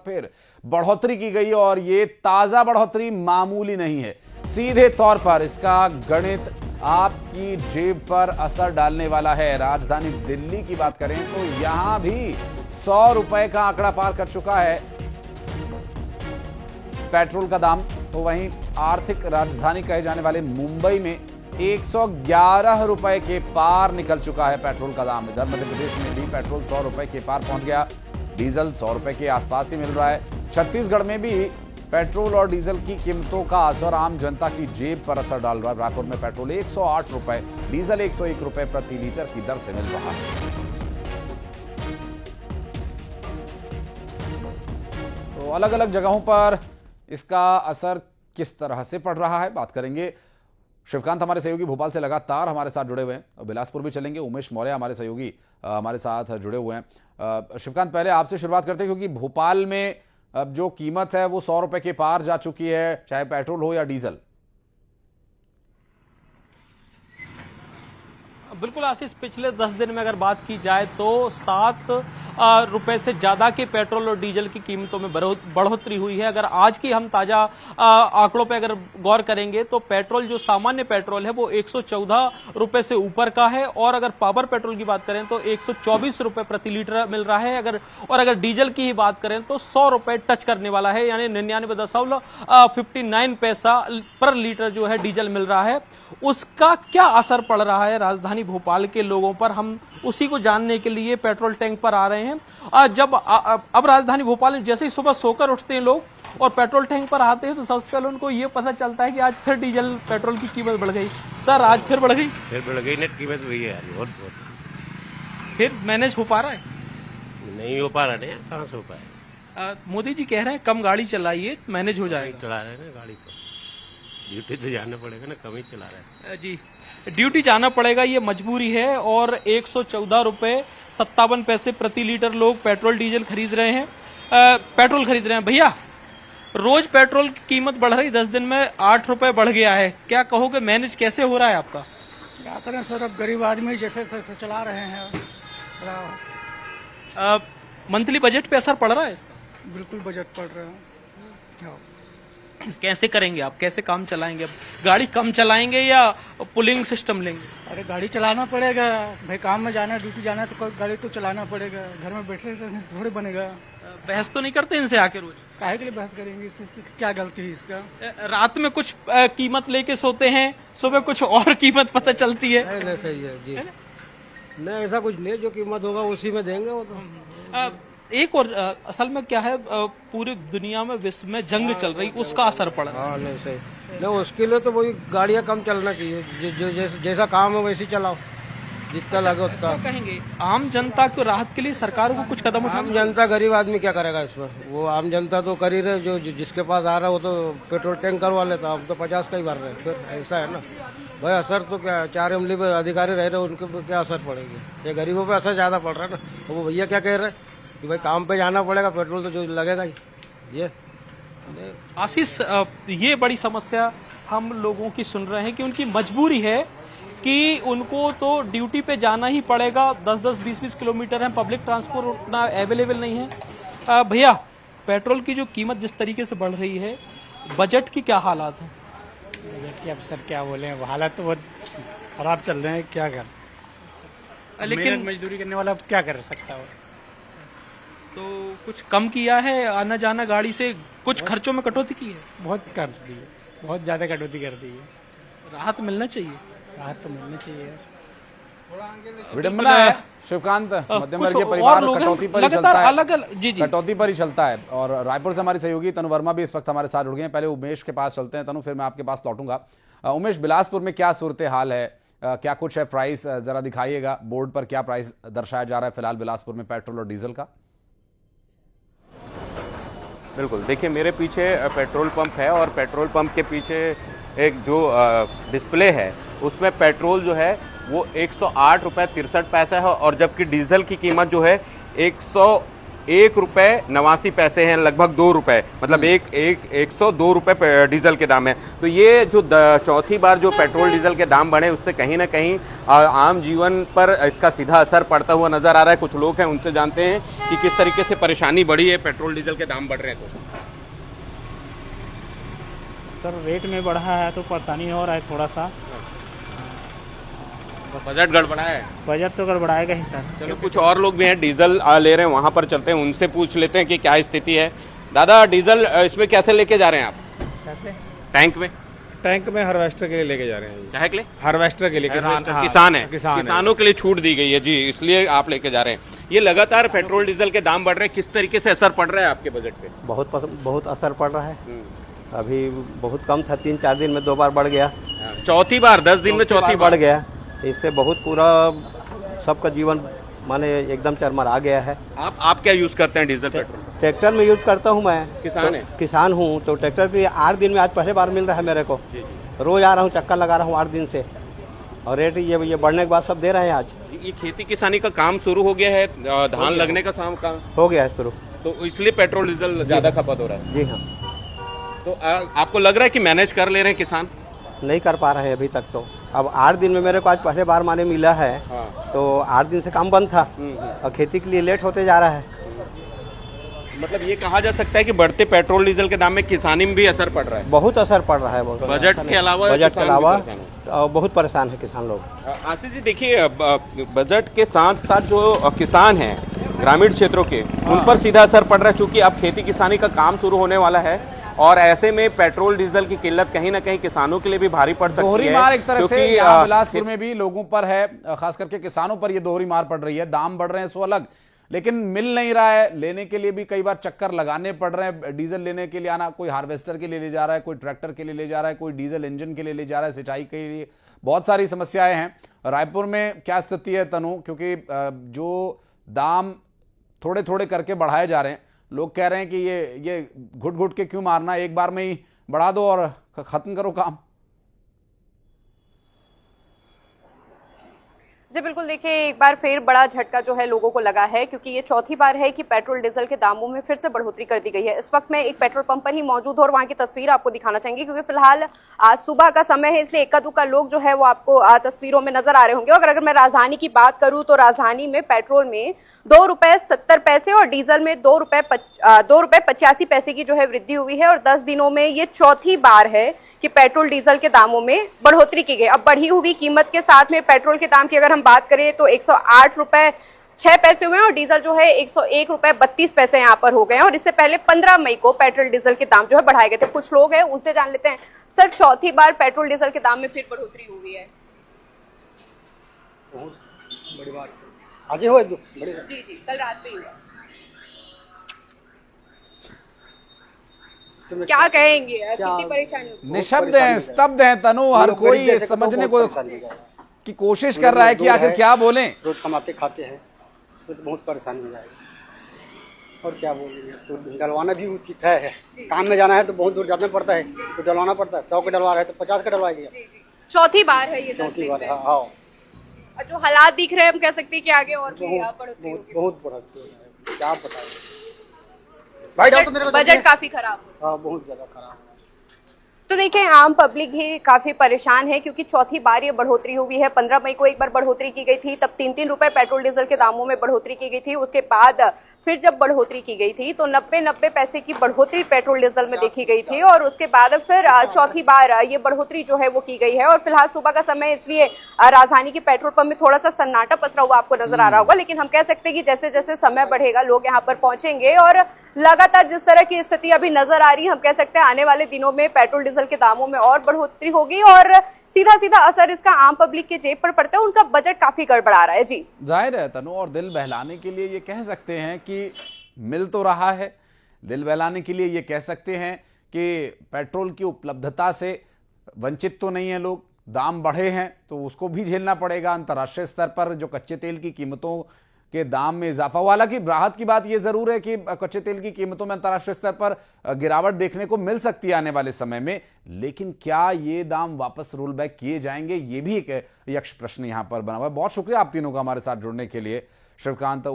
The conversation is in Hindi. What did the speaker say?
फिर बढ़ोतरी की गई और ये ताजा बढ़ोतरी मामूली नहीं है। सीधे तौर पर इसका गणित आपकी जेब पर असर डालने वाला है। राजधानी दिल्ली की बात करें तो यहां भी 100 रुपए का आंकड़ा पार कर चुका है पेट्रोल का दाम। तो वहीं आर्थिक राजधानी कहे जाने वाले मुंबई में 111 रुपए के पार निकल चुका है पेट्रोल का दाम। इधर मध्य प्रदेश में भी पेट्रोल 100 रुपए के पार पहुंच गया। डीजल 100 रुपए के आसपास ही मिल रहा है। छत्तीसगढ़ में भी पेट्रोल और डीजल की कीमतों का असर आम जनता की जेब पर असर डाल रहा है। रायपुर में पेट्रोल 108 रुपए, डीजल 101 रुपए प्रति लीटर की दर से मिल रहा है। तो अलग अलग जगहों पर इसका असर किस तरह से पड़ रहा है बात करेंगे। शिवकांत हमारे सहयोगी भोपाल से लगातार हमारे साथ जुड़े हुए हैं और बिलासपुर भी चलेंगे। उमेश मौर्य हमारे सहयोगी हमारे साथ जुड़े हुए हैं। शिवकांत, पहले आपसे शुरुआत करते हैं क्योंकि भोपाल में अब जो कीमत है वो 100 रुपए के पार जा चुकी है, चाहे पेट्रोल हो या डीजल। बिल्कुल आशीष, पिछले 10 दिन में अगर बात की जाए तो 7 रुपए से ज्यादा के पेट्रोल और डीजल की कीमतों में बढ़ोतरी हुई है। अगर आज की हम ताजा आंकड़ों पे अगर गौर करेंगे तो पेट्रोल, जो सामान्य पेट्रोल है, वो 114 रुपए से ऊपर का है और अगर पावर पेट्रोल की बात करें तो 124 रुपए प्रति लीटर मिल रहा है। अगर डीजल की ही बात करें तो 100 रुपए टच करने वाला है, यानी 99.59 पैसा पर लीटर जो है डीजल मिल रहा है। उसका क्या असर पड़ रहा है राजधानी भोपाल के लोगों पर, हम उसी को जानने के लिए पेट्रोल टैंक पर आ रहे हैं। अब राजधानी भोपाल में जैसे ही सुबह सोकर उठते हैं लोग और पेट्रोल टैंक पर आते हैं तो सबसे पहले उनको ये पता चलता है कि आज फिर डीजल पेट्रोल की कीमत बढ़ गई। सर, आज फिर बढ़ गई? फिर बढ़ गई नेट कीमत हुई है यार, बहुत फिर मैनेज हो पा रहा है? नहीं हो पा रहा है। कहाँ से हो पाए? मोदी जी कह रहे हैं कम गाड़ी चलाइए, मैनेज हो जाएगा। चला रहे हैं ना गाड़ी को, ड्यूटी तो जाना पड़ेगा ना, कम ही चला रहा है जी। ड्यूटी जाना पड़ेगा, ये मजबूरी है। और 114 रुपए 57 पैसे प्रति लीटर लोग पेट्रोल डीजल खरीद रहे हैं, पेट्रोल खरीद रहे हैं। भैया, रोज पेट्रोल की कीमत बढ़ रही, 10 दिन में 8 रुपए बढ़ गया है। क्या कहोगे, मैनेज कैसे हो रहा है आपका? क्या करें सर, अब गरीब आदमी जैसे तैसे चला रहे हैं। मंथली बजट पे असर पड़ रहा है? बिल्कुल बजट पड़ रहा है। कैसे करेंगे आप, कैसे काम चलाएंगे? अब गाड़ी कम चलाएंगे या पुलिंग सिस्टम लेंगे? अरे गाड़ी चलाना पड़ेगा भाई, काम में जाना है, ड्यूटी जाना है तो गाड़ी तो चलाना पड़ेगा। घर में बैठे रहने से थोड़ी बनेगा। बहस तो नहीं करते इनसे आके रोज? काहे के लिए बहस करेंगे, इसकी क्या गलती है इसका? रात में कुछ कीमत लेके सोते हैं, सुबह कुछ और कीमत पता चलती है। नहीं, सही है जी, नहीं ऐसा कुछ नहीं, जो कीमत होगा उसी में देंगे वो तो। एक और असल में क्या है, पूरी दुनिया में, विश्व में जंग चल रही, उसका असर पड़ रहा है। हाँ, नहीं सही, नहीं उसके लिए तो वही गाड़ियाँ कम चलना चाहिए, जो जैसा काम है वैसे चलाओ, जितना लगे उतना। क्या कहेंगे, आम जनता को राहत के लिए सरकार को कुछ कदम उठाना? आम जनता, गरीब आदमी क्या करेगा इसमें? वो आम जनता तो कर ही रहे, जो जिसके पास आ रहा है वो तो पेट्रोल टैंक करवा लेता, हम तो 50 का ही भर रहे हैं। फिर ऐसा है ना भाई, असर तो क्या, 4 इमली पे अधिकारी रह रहे, उनके पे क्या असर पड़ेगी? ये गरीबों पे असर ज्यादा पड़ रहा है ना। तो वो भैया क्या कह रहे हैं कि भाई काम पे जाना पड़ेगा, पेट्रोल तो जो लगेगा ही। ये आशीष, ये बड़ी समस्या हम लोगों की सुन रहे हैं कि उनकी मजबूरी है कि उनको तो ड्यूटी पे जाना ही पड़ेगा। 10-10, 20-20 किलोमीटर है, पब्लिक ट्रांसपोर्ट उतना अवेलेबल नहीं है। भैया, पेट्रोल की जो कीमत जिस तरीके से बढ़ रही है, बजट की क्या हालात है? बजट की अब सर क्या बोले, हालात तो बहुत खराब चल रहे हैं। क्या कर, लेकिन मजदूरी करने वाला अब क्या कर सकता है? तो कुछ कम किया है आना जाना गाड़ी से, कुछ खर्चों में कटौती की है? बहुत कर दी है, बहुत ज्यादा कटौती कर दी है। राहत मिलना चाहिए, राहत तो मिलनी चाहिए। विडंबना है शिवकांत, मध्यम वर्गीय परिवार कटौती पर ही चलता है, कटौती पर ही चलता है। और रायपुर से हमारी सहयोगी तनु वर्मा भी इस वक्त हमारे साथ जुड़ गए हैं। पहले उमेश के पास चलते हैं, तनु फिर मैं आपके पास लौटूंगा। उमेश, बिलासपुर में क्या सूरत हाल है, क्या कुछ है प्राइस, जरा दिखाइएगा बोर्ड पर क्या प्राइस दर्शाया जा रहा है फिलहाल बिलासपुर में पेट्रोल और डीजल का? बिल्कुल, देखिए मेरे पीछे पेट्रोल पंप है और पेट्रोल पंप के पीछे एक जो डिस्प्ले है उसमें पेट्रोल जो है वो 108 रुपये 63 पैसा है और जबकि डीजल की कीमत जो है ₹1.89 है, लगभग ₹2, मतलब 102 रुपए डीजल के दाम है। तो ये जो चौथी बार जो पेट्रोल डीजल के दाम बढ़े, उससे कहीं ना कहीं आम जीवन पर इसका सीधा असर पड़ता हुआ नजर आ रहा है। कुछ लोग हैं, उनसे जानते हैं कि किस तरीके से परेशानी बढ़ी है, पेट्रोल डीजल के दाम बढ़ रहे हैं। तो सर रेट में बढ़ा है तो परेशानी हो रहा है थोड़ा सा। बजट गड़बड़ा है, बजट तो गड़बड़ाएगा ही सर। चलो कुछ और लोग भी हैं, डीजल ले रहे हैं, वहां पर चलते हैं, उनसे पूछ लेते हैं कि क्या स्थिति है। दादा, डीजल इसमें कैसे लेके जा रहे हैं आप? कैसे? टैंक में? टैंक में हार्वेस्टर के लिए लेके जा रहे हैं। क्या के लिए? हार्वेस्टर के लिए। किसान है, किसानों के लिए छूट दी गई है जी, इसलिए आप लेके जा रहे हैं। ये लगातार पेट्रोल डीजल के दाम बढ़ रहे हैं, किस तरीके से असर पड़ रहा है आपके बजट पे? बहुत असर पड़ रहा है। अभी बहुत कम था, 3-4 दिन में 2 बार बढ़ गया। चौथी बार 10 दिन में चौथी बढ़ गया। इससे बहुत पूरा सबका जीवन माने एकदम चरमरा गया है। आप क्या यूज करते हैं डीजल पेट्रोल? ट्रैक्टर में यूज करता हूँ मैं। किसान हूँ तो ट्रैक्टर भी 8 दिन में आज पहले बार मिल रहा है मेरे को। रोज आ रहा हूँ, चक्कर लगा रहा हूँ 8 दिन से, और रेट ये बढ़ने के बाद सब दे रहे हैं। आज ये खेती किसानी का काम शुरू हो गया है, धान लगने का काम हो गया है शुरू, तो इसलिए पेट्रोल डीजल ज्यादा खपत हो रहा है। जी हाँ। तो आपको लग रहा है कि मैनेज कर ले रहे हैं किसान? नहीं कर पा रहे हैं अभी तक। तो अब 8 दिन में मेरे को आज पहले बार माने मिला है। तो 8 दिन से काम बंद था और खेती के लिए लेट होते जा रहा है। मतलब ये कहा जा सकता है कि बढ़ते पेट्रोल डीजल के दाम में किसानी में भी असर पड़ रहा है। बहुत असर पड़ रहा है। बजट के अलावा बहुत परेशान है किसान लोग। आशीष जी, देखिए, बजट के साथ साथ जो किसान हैं ग्रामीण क्षेत्रों के, उन पर सीधा असर पड़ रहा है, चूंकि अब खेती किसानी का काम शुरू होने वाला है, और ऐसे में पेट्रोल डीजल की किल्लत कहीं ना कहीं किसानों के लिए भी भारी पड़ सकती है। दोहरी मार एक तरह से यहाँ बिलासपुर में भी लोगों पर है, खास करके किसानों पर ये दोहरी मार पड़ रही है। दाम बढ़ रहे हैं सो अलग, लेकिन मिल नहीं रहा है। लेने के लिए भी कई बार चक्कर लगाने पड़ रहे हैं। डीजल लेने के लिए आना, कोई हार्वेस्टर के लिए ले जा रहा है, कोई ट्रैक्टर के लिए ले जा रहा है, कोई डीजल इंजन के लिए ले जा रहा है, सिंचाई के लिए। बहुत सारी समस्याएं हैं। रायपुर में क्या स्थिति है तनु? क्योंकि जो दाम थोड़े थोड़े करके बढ़ाए जा रहे हैं, लोग कह रहे हैं कि ये घुट घुट के क्यों मारना, एक बार में ही बढ़ा दो और खत्म करो काम। जी बिल्कुल, देखिए एक बार फिर बड़ा झटका जो है लोगों को लगा है, क्योंकि ये चौथी बार है कि पेट्रोल डीजल के दामों में फिर से बढ़ोतरी कर दी गई है। इस वक्त मैं एक पेट्रोल पंप पर ही मौजूद हूं और वहां की तस्वीर आपको दिखाना चाहेंगे, क्योंकि फिलहाल आज सुबह का समय है, इसलिए इक्का दुक्का लोग जो है वो आपको तस्वीरों में नजर आ रहे होंगे। अगर मैं राजधानी की बात करूं तो राजधानी में पेट्रोल में ₹2.70 और डीजल में ₹2.85 की जो है वृद्धि हुई है, और 10 दिनों में ये चौथी बार है कि पेट्रोल डीजल के दामों में बढ़ोतरी की गई। अब बढ़ी हुई कीमत के साथ में पेट्रोल के दाम की अगर हम बात करें तो ₹108.06 हुए हैं, और डीजल जो है ₹101.32 यहाँ पर हो गए हैं। और इससे पहले 15 मई को पेट्रोल डीजल के दाम जो है बढ़ाए गए थे। कुछ लोग हैं, उनसे जान लेते हैं। सर, चौथी बार पेट्रोल डीजल के दाम में फिर बढ़ोतरी हुई है। बहुत बड़ी बात आज हुआ जी, कल रात में हुआ। क्या कहेंगे, कितनी परेशानी? निशब्द हैं, स्तब्ध हैं तनु। हर कोई समझने को की कोशिश कर रहा है कि आखिर क्या बोलें। रोज कमाते खाते हैं तो बहुत परेशानी हो जाएगी, और क्या बोलेंगे। तो डलवाना भी उचित है। काम में जाना है तो बहुत दूर जाना पड़ता है, तो डलवाना पड़ता है। 100 का डलवा रहे तो 50 का डलवाएगी। चौथी बार है ये, चौथी बार। हाँ, जो हालात दिख रहे हैं, हम कह सकते हैं कि आगे और भी बढ़ोतरी होगी। बहुत बढ़ोतरी, क्या बताएं भाई। तो मेरे बजट काफी खराब हो। हाँ, बहुत ज्यादा खराब। तो देखिए, आम पब्लिक भी काफी परेशान है, क्योंकि चौथी बार ये बढ़ोतरी हुई है। 15 मई को एक बार बढ़ोतरी की गई थी, तब 3-3 रुपए पेट्रोल डीजल के दामों में बढ़ोतरी की गई थी। उसके बाद फिर जब बढ़ोतरी की गई थी तो 90 पैसे की बढ़ोतरी पेट्रोल डीजल में देखी गई थी, और उसके बाद फिर चौथी बार ये बढ़ोतरी जो है वो की गई है। और फिलहाल सुबह का समय, इसलिए राजधानी के पेट्रोल पंप में थोड़ा सा सन्नाटा पसरा हुआ आपको नजर आ रहा होगा। लेकिन हम कह सकते हैं कि जैसे जैसे समय बढ़ेगा, लोग यहाँ पर पहुंचेंगे, और लगातार जिस तरह की स्थिति अभी नजर आ रही है, हम कह सकते हैं आने वाले दिनों में पेट्रोल डीजल के दामों में और बढ़ोतरी होगी, और सीधा सीधा असर इसका आम पब्लिक के जेब पर पड़ता है। उनका बजट काफी गड़बड़ा रहा है। जी जाहिर है तनु, और दिल बहलाने के लिए ये कह सकते हैं कि मिल तो रहा है। दिल बहलाने के लिए ये कह सकते हैं कि पेट्रोल की उपलब्धता से वंचित तो नहीं है लोग। दाम बढ़े हैं तो उसको भी झेलना पड़ेगा। अंतर्राष्ट्रीय स्तर पर जो कच्चे तेल की कीमतों के दाम में इजाफा हुआ, हालांकि राहत की बात यह जरूर है कि कच्चे तेल की कीमतों में अंतर्राष्ट्रीय स्तर पर गिरावट देखने को मिल सकती है आने वाले समय में। लेकिन क्या ये दाम वापस रोल बैक किए जाएंगे, ये भी एक यक्ष प्रश्न यहां पर बना हुआ है। बहुत शुक्रिया आप तीनों का हमारे साथ जुड़ने के लिए। शिवकांत